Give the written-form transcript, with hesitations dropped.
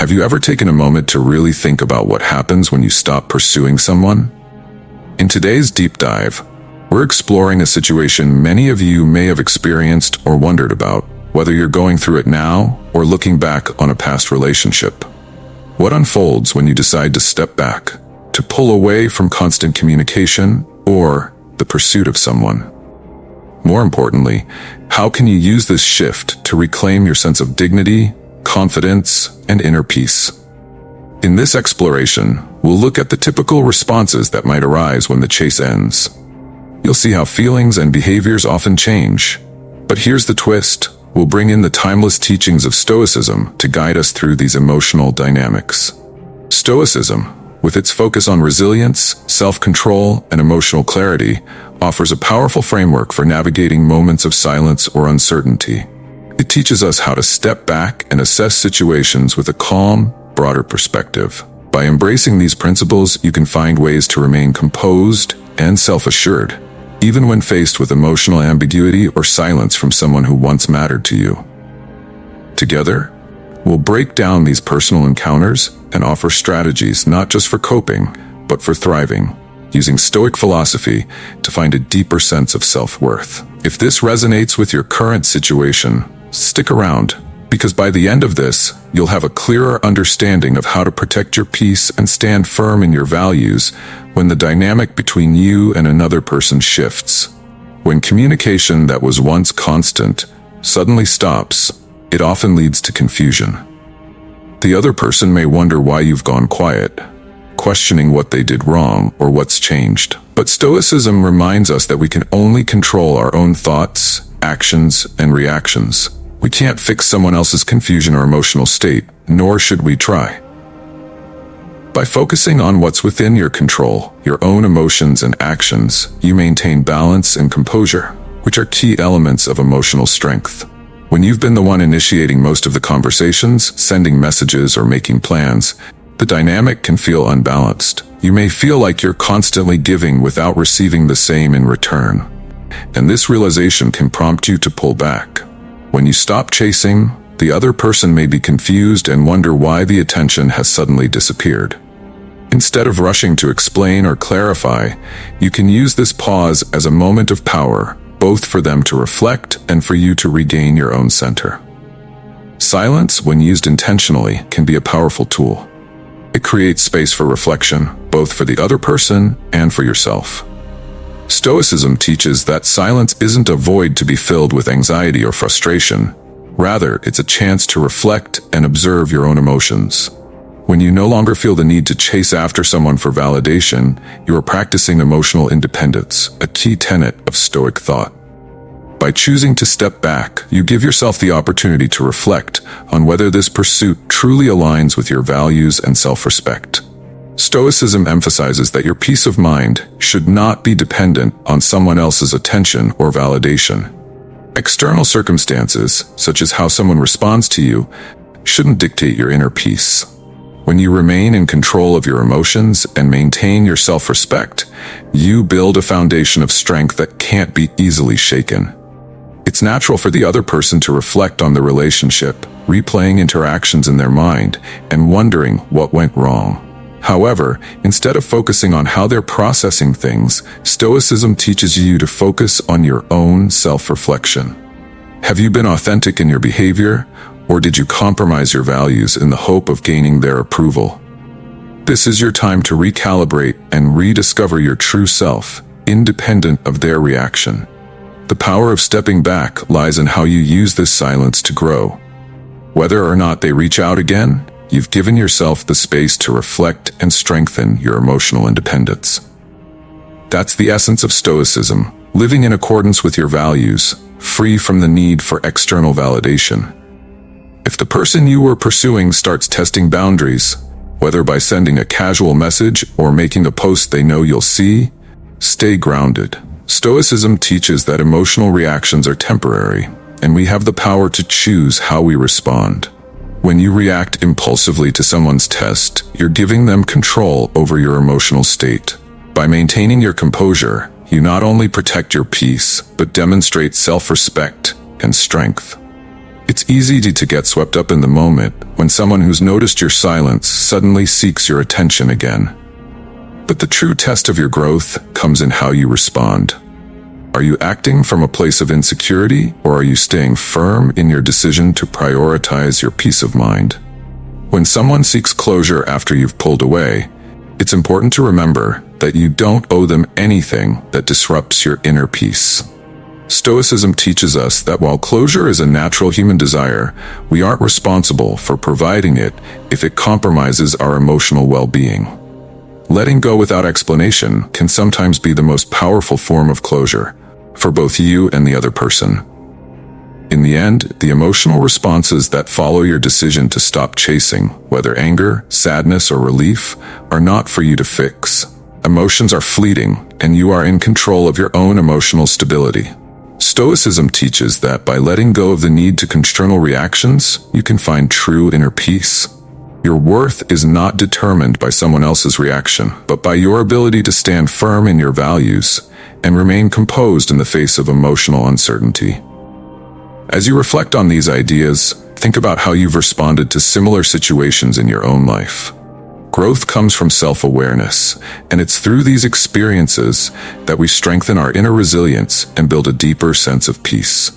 Have you ever taken a moment to really think about what happens when you stop pursuing someone? In today's deep dive, we're exploring a situation many of you may have experienced or wondered about, whether you're going through it now or looking back on a past relationship. What unfolds when you decide to step back, to pull away from constant communication or the pursuit of someone? More importantly, how can you use this shift to reclaim your sense of dignity, confidence, and inner peace? In this exploration, we'll look at the typical responses that might arise when the chase ends. You'll see how feelings and behaviors often change. But here's the twist. We'll bring in the timeless teachings of Stoicism to guide us through these emotional dynamics. Stoicism, with its focus on resilience, self-control, and emotional clarity, offers a powerful framework for navigating moments of silence or uncertainty. It teaches us how to step back and assess situations with a calm, broader perspective. By embracing these principles, you can find ways to remain composed and self-assured, even when faced with emotional ambiguity or silence from someone who once mattered to you. Together, we'll break down these personal encounters and offer strategies not just for coping, but for thriving, using Stoic philosophy to find a deeper sense of self-worth. If this resonates with your current situation, stick around, because by the end of this, you'll have a clearer understanding of how to protect your peace and stand firm in your values when the dynamic between you and another person shifts. When communication that was once constant suddenly stops, it often leads to confusion. The other person may wonder why you've gone quiet, questioning what they did wrong or what's changed. But Stoicism reminds us that we can only control our own thoughts, actions, and reactions. We can't fix someone else's confusion or emotional state, nor should we try. By focusing on what's within your control, your own emotions and actions, you maintain balance and composure, which are key elements of emotional strength. When you've been the one initiating most of the conversations, sending messages, or making plans, the dynamic can feel unbalanced. You may feel like you're constantly giving without receiving the same in return. And this realization can prompt you to pull back. When you stop chasing, the other person may be confused and wonder why the attention has suddenly disappeared. Instead of rushing to explain or clarify, you can use this pause as a moment of power, both for them to reflect and for you to regain your own center. Silence, when used intentionally, can be a powerful tool. It creates space for reflection, both for the other person and for yourself. Stoicism teaches that silence isn't a void to be filled with anxiety or frustration. Rather, it's a chance to reflect and observe your own emotions. When you no longer feel the need to chase after someone for validation, you are practicing emotional independence, a key tenet of Stoic thought. By choosing to step back, you give yourself the opportunity to reflect on whether this pursuit truly aligns with your values and self-respect. Stoicism emphasizes that your peace of mind should not be dependent on someone else's attention or validation. External circumstances, such as how someone responds to you, shouldn't dictate your inner peace. When you remain in control of your emotions and maintain your self-respect, you build a foundation of strength that can't be easily shaken. It's natural for the other person to reflect on the relationship, replaying interactions in their mind, and wondering what went wrong. However, instead of focusing on how they're processing things, Stoicism teaches you to focus on your own self-reflection. Have you been authentic in your behavior, or did you compromise your values in the hope of gaining their approval? This is your time to recalibrate and rediscover your true self, independent of their reaction. The power of stepping back lies in how you use this silence to grow. Whether or not they reach out again, you've given yourself the space to reflect and strengthen your emotional independence. That's the essence of Stoicism, living in accordance with your values, free from the need for external validation. If the person you were pursuing starts testing boundaries, whether by sending a casual message or making a post they know you'll see, stay grounded. Stoicism teaches that emotional reactions are temporary, and we have the power to choose how we respond. When you react impulsively to someone's test, you're giving them control over your emotional state. By maintaining your composure, you not only protect your peace, but demonstrate self-respect and strength. It's easy to get swept up in the moment when someone who's noticed your silence suddenly seeks your attention again. But the true test of your growth comes in how you respond. Are you acting from a place of insecurity, or are you staying firm in your decision to prioritize your peace of mind? When someone seeks closure after you've pulled away, it's important to remember that you don't owe them anything that disrupts your inner peace. Stoicism teaches us that while closure is a natural human desire, we aren't responsible for providing it if it compromises our emotional well-being. Letting go without explanation can sometimes be the most powerful form of closure, for both you and the other person. In the end, the emotional responses that follow your decision to stop chasing, whether anger, sadness, or relief, are not for you to fix. Emotions are fleeting, and you are in control of your own emotional stability. Stoicism teaches that by letting go of the need to external reactions, you can find true inner peace. Your worth is not determined by someone else's reaction, but by your ability to stand firm in your values and remain composed in the face of emotional uncertainty. As you reflect on these ideas, think about how you've responded to similar situations in your own life. Growth comes from self-awareness, and it's through these experiences that we strengthen our inner resilience and build a deeper sense of peace.